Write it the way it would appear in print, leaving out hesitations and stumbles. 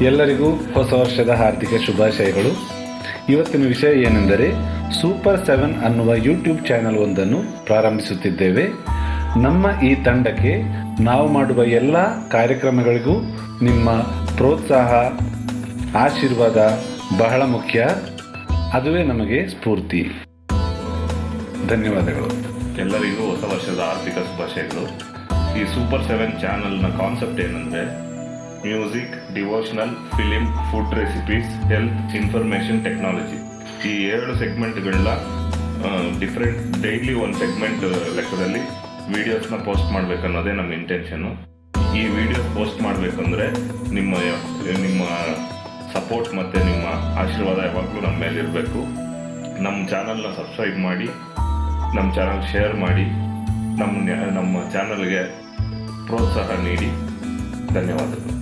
ಎಲ್ಲರಿಗೂ ಹೊಸ ವರ್ಷದ ಹಾರ್ದಿಕ ಶುಭಾಶಯಗಳು. ಇವತ್ತಿನ ವಿಷಯ ಏನೆಂದರೆ ಸೂಪರ್ 7 ಅನ್ನುವ ಯೂಟ್ಯೂಬ್ ಚಾನಲ್ ಒಂದನ್ನು ಪ್ರಾರಂಭಿಸುತ್ತಿದ್ದೇವೆ. ನಮ್ಮ ಈ ತಂಡಕ್ಕೆ ನಾವು ಮಾಡುವ ಎಲ್ಲ ಕಾರ್ಯಕ್ರಮಗಳಿಗೂ ನಿಮ್ಮ ಪ್ರೋತ್ಸಾಹ, ಆಶೀರ್ವಾದ ಬಹಳ ಮುಖ್ಯ. ಅದುವೇ ನಮಗೆ ಸ್ಫೂರ್ತಿ. ಧನ್ಯವಾದಗಳು. ಎಲ್ಲರಿಗೂ ಹೊಸ ವರ್ಷದ ಆರ್ಥಿಕ ಶುಭಾಶಯಗಳು. ಈ ಸೂಪರ್ 7 ಚಾನಲ್ನ ಕಾನ್ಸೆಪ್ಟ್ ಏನಂದರೆ music, devotional, film, food recipes, health, information, technology ಈ 7 ಸೆಗ್ಮೆಂಟ್ಗಳನ್ನ ಡಿಫ್ರೆಂಟ್ ಡೈಲಿ ಒಂದು ಸೆಗ್ಮೆಂಟ್ ಲೆಕ್ಕದಲ್ಲಿ ವೀಡಿಯೋಸ್ನ ಪೋಸ್ಟ್ ಮಾಡಬೇಕನ್ನೋದೇ ನಮ್ಮ ಇಂಟೆನ್ಷನ್ನು. ಈ ವಿಡಿಯೋಸ್ ಪೋಸ್ಟ್ ಮಾಡಬೇಕಂದ್ರೆ ನಿಮ್ಮ ಸಪೋರ್ಟ್ ಮತ್ತು ನಿಮ್ಮ ಆಶೀರ್ವಾದ ಯಾವಾಗಲೂ ನಮ್ಮ ಮೇಲೆ ಇರಬೇಕು. ನಮ್ಮ ಚಾನಲ್ನ ಸಬ್ಸ್ಕ್ರೈಬ್ ಮಾಡಿ, ನಮ್ಮ ಚಾನಲ್ ಶೇರ್ ಮಾಡಿ, ನಮ್ಮ ಚಾನಲ್ಗೆ ಪ್ರೋತ್ಸಾಹ ನೀಡಿ. ಧನ್ಯವಾದಗಳು.